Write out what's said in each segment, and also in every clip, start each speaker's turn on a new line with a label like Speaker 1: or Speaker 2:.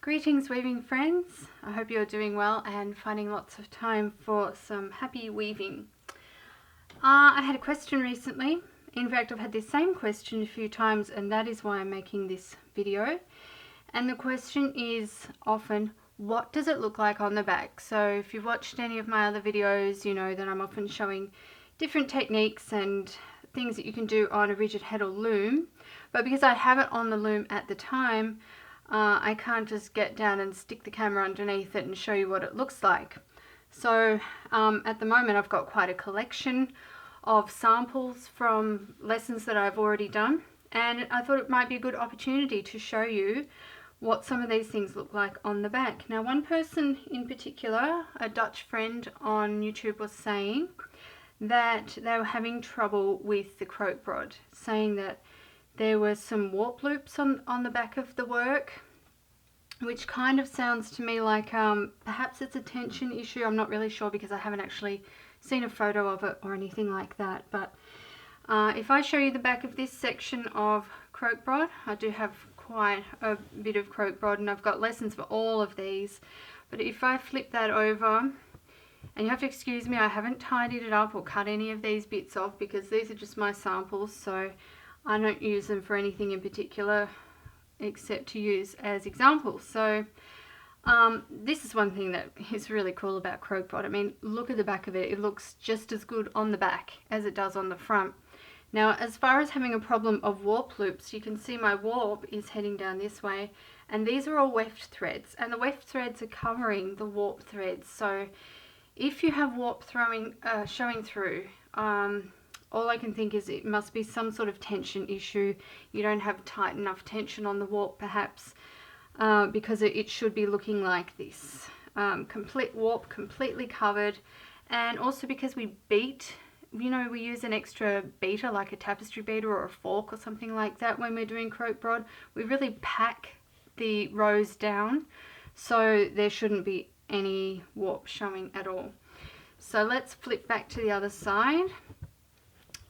Speaker 1: Greetings weaving friends, I hope you're doing well and finding lots of time for some happy weaving. I had a question recently. In fact, I've had this same question a few times, and that is why I'm making this video. And the question is often, what does it look like on the back? So if you've watched any of my other videos, you know that I'm often showing different techniques and things that you can do on a rigid head or loom. But because I have it on the loom at the time, I can't just get down and stick the camera underneath it and show you what it looks like. So at the moment I've got quite a collection of samples from lessons that I've already done, and I thought it might be a good opportunity to show you what some of these things look like on the back. Now, one person in particular, a Dutch friend on YouTube, was saying that they were having trouble with the croak rod, saying that there were some warp loops on the back of the work, which kind of sounds to me like perhaps it's a tension issue. I'm not really sure because I haven't actually seen a photo of it or anything like that. But if I show you the back of this section of croak rod, I do have quite a bit of croak rod and I've got lessons for all of these. But if I flip that over, and you have to excuse me, I haven't tidied it up or cut any of these bits off because these are just my samples, so I don't use them for anything in particular except to use as examples. So this is one thing that is really cool about croak rod. I mean, look at the back of it. It looks just as good on the back as it does on the front. Now, as far as having a problem of warp loops, you can see my warp is heading down this way, and these are all weft threads, and the weft threads are covering the warp threads. So if you have warp showing through, all I can think is it must be some sort of tension issue. You don't have tight enough tension on the warp perhaps, because it should be looking like this. Complete warp, completely covered, and also because we beat, you know, we use an extra beater like a tapestry beater or a fork or something like that when we're doing croak rod. We really pack the rows down, so there shouldn't be any warp showing at all. So let's flip back to the other side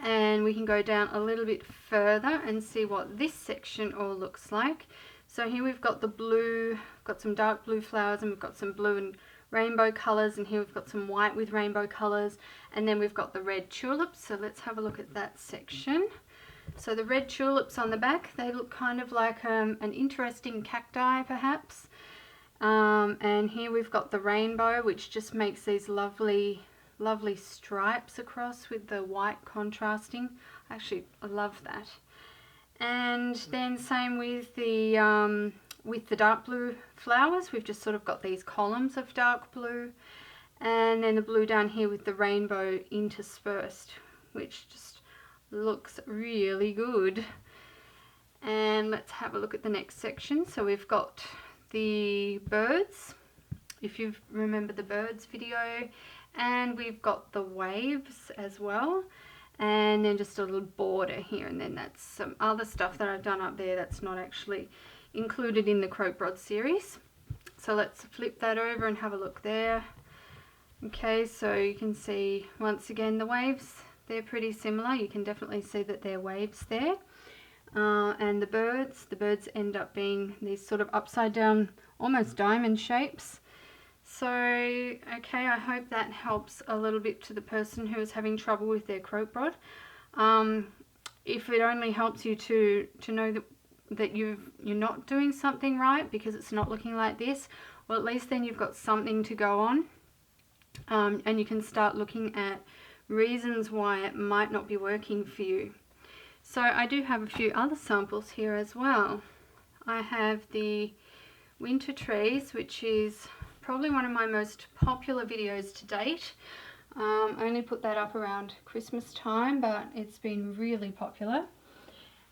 Speaker 1: and we can go down a little bit further and see what this section all looks like. So here we've got the blue, got some dark blue flowers, and we've got some blue and rainbow colors, and here we've got some white with rainbow colors, and then we've got the red tulips. So let's have a look at that section. So the red tulips on the back, they look kind of like an interesting cacti perhaps. And here we've got the rainbow, which just makes these lovely stripes across with the white contrasting. Actually, I love that. And then same with the dark blue flowers. We've just sort of got these columns of dark blue, and then the blue down here with the rainbow interspersed, which just looks really good. And let's have a look at the next section. So we've got the birds, if you remember the birds video, and we've got the waves as well, and then just a little border here, and then that's some other stuff that I've done up there that's not actually included in the croak rod series. So let's flip that over and have a look there. Okay, so you can see once again the waves, they're pretty similar. You can definitely see that they're waves there. And the birds end up being these sort of upside down, almost diamond shapes. So, okay, I hope that helps a little bit to the person who is having trouble with their croak rod. If it only helps you to know that you're not doing something right because it's not looking like this, well, at least then you've got something to go on, and you can start looking at reasons why it might not be working for you. So I do have a few other samples here as well. I have the winter trees, which is probably one of my most popular videos to date. I only put that up around Christmas time, but it's been really popular.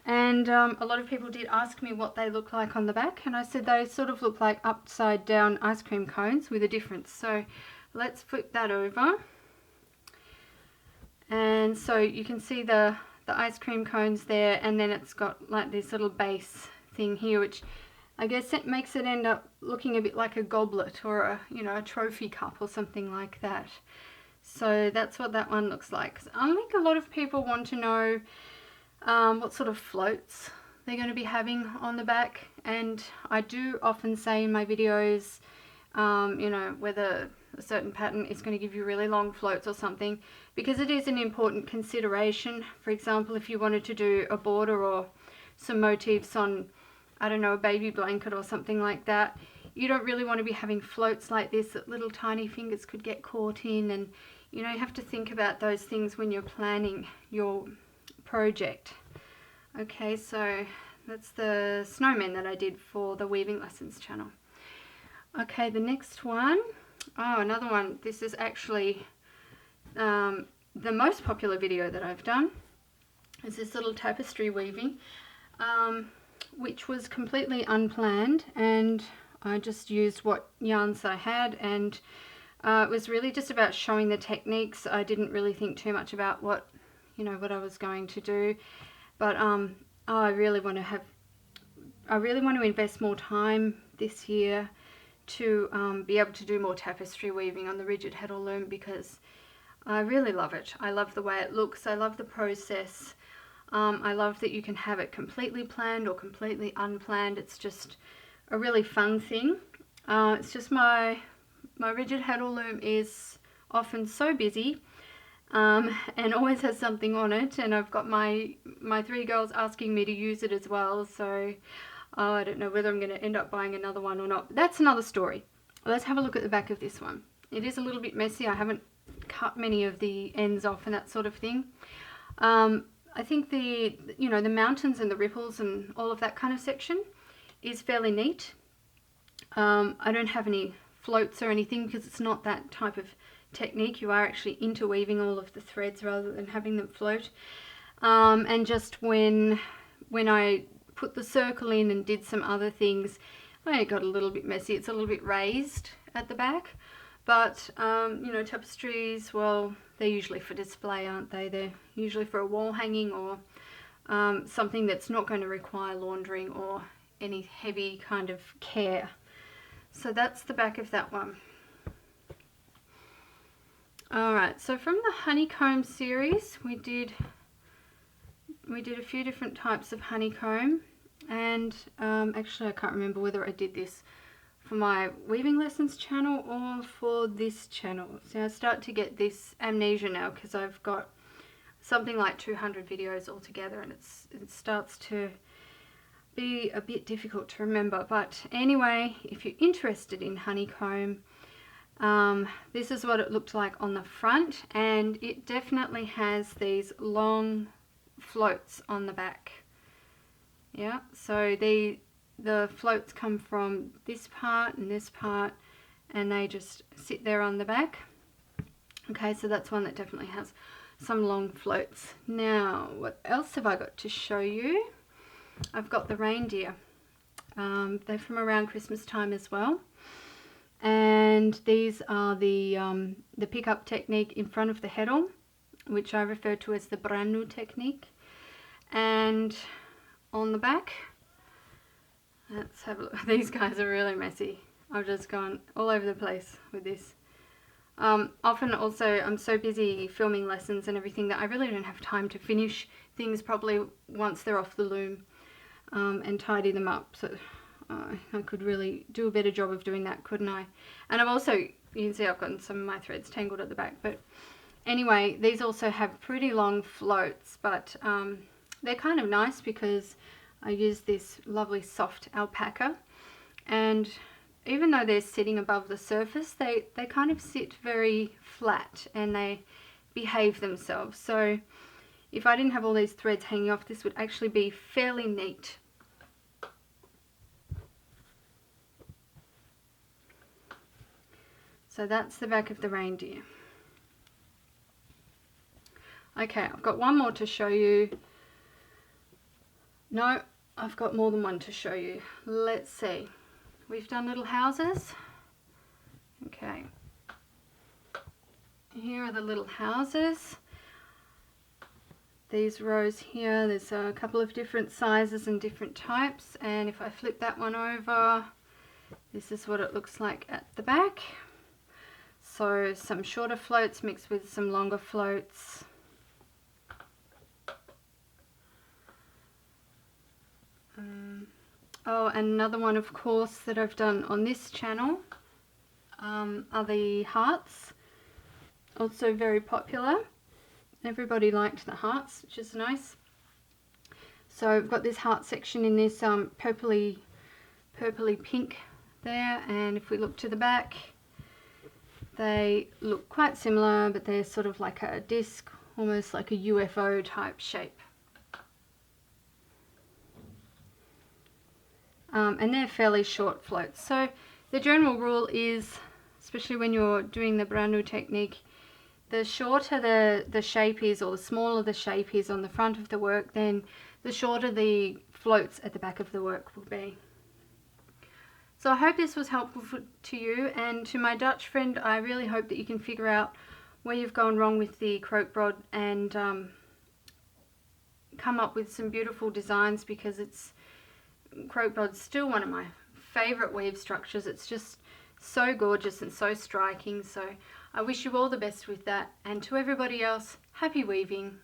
Speaker 1: And a lot of people did ask me what they look like on the back, and I said they sort of look like upside down ice cream cones with a difference. So let's flip that over. And so you can see the ice cream cones there, and then it's got like this little base thing here, which I guess it makes it end up looking a bit like a goblet or a trophy cup or something like that. So that's what that one looks like. I think a lot of people want to know what sort of floats they're going to be having on the back. And I do often say in my videos, you know, whether a certain pattern is going to give you really long floats or something, because it is an important consideration. For example, if you wanted to do a border or some motifs on, I don't know, a baby blanket or something like that, you don't really want to be having floats like this that little tiny fingers could get caught in. And you know, you have to think about those things when you're planning your project. Okay, so that's the snowman that I did for the weaving lessons channel. Okay, the next one, oh, another one. This is actually the most popular video that I've done. Is this little tapestry weaving, which was completely unplanned, and I just used what yarns I had, and it was really just about showing the techniques. I didn't really think too much about what, you know, what I was going to do, but I really want to invest more time this year to be able to do more tapestry weaving on the rigid heddle loom, because I really love it. I love the way it looks. I love the process. I love that you can have it completely planned or completely unplanned. It's just a really fun thing. It's just my rigid heddle loom is often so busy and always has something on it, and I've got my 3 girls asking me to use it as well, so I don't know whether I'm going to end up buying another one or not. But that's another story. Let's have a look at the back of this one. It is a little bit messy. I haven't cut many of the ends off and that sort of thing. I think the mountains and the ripples and all of that kind of section is fairly neat. I don't have any floats or anything because it's not that type of technique. You are actually interweaving all of the threads rather than having them float. And just when I put the circle in and did some other things, it got a little bit messy. It's a little bit raised at the back, but you know, tapestries, well, they're usually for display, aren't they? They're usually for a wall hanging or something that's not going to require laundering or any heavy kind of care. So that's the back of that one. Alright, so from the honeycomb series, we did a few different types of honeycomb, and actually I can't remember whether I did this for my weaving lessons channel or for this channel. So I start to get this amnesia now because I've got something like 200 videos altogether, and it starts to be a bit difficult to remember. But anyway, if you're interested in honeycomb, this is what it looked like on the front, and it definitely has these long floats on the back. Yeah, so the floats come from this part and this part, and they just sit there on the back. Okay, so that's one that definitely has some long floats. Now, what else have I got to show you? I've got the reindeer. They're from around Christmas time as well, and these are the pick-up technique in front of the heddle, which I refer to as the brand-new technique. And on the back, let's have a look. These guys are really messy. I've just gone all over the place with this. Often also I'm so busy filming lessons and everything that I really don't have time to finish things properly once they're off the loom and tidy them up. So I could really do a better job of doing that, couldn't I? And I've also, you can see I've gotten some of my threads tangled at the back. But anyway, these also have pretty long floats, but they're kind of nice because I use this lovely soft alpaca, and even though they're sitting above the surface, they kind of sit very flat and they behave themselves. So if I didn't have all these threads hanging off, this would actually be fairly neat. So that's the back of the reindeer. Okay, I've got one more to show you. No, I've got more than one to show you. Let's see. We've done little houses. Okay. Here are the little houses. These rows here, there's a couple of different sizes and different types. And if I flip that one over, this is what it looks like at the back. So some shorter floats mixed with some longer floats. Oh, and another one, of course, that I've done on this channel are the hearts. Also very popular. Everybody liked the hearts, which is nice. So I've got this heart section in this purpley pink there, and if we look to the back, they look quite similar, but they're sort of like a disc, almost like a UFO type shape. And they're fairly short floats. So the general rule is, especially when you're doing the Branu technique, the shorter the shape is, or the smaller the shape is on the front of the work, then the shorter the floats at the back of the work will be. So I hope this was helpful to you, and to my Dutch friend, I really hope that you can figure out where you've gone wrong with the croakbrod and come up with some beautiful designs, because croakbrod's still one of my favourite weave structures. It's just so gorgeous and so striking. So I wish you all the best with that, and to everybody else, happy weaving.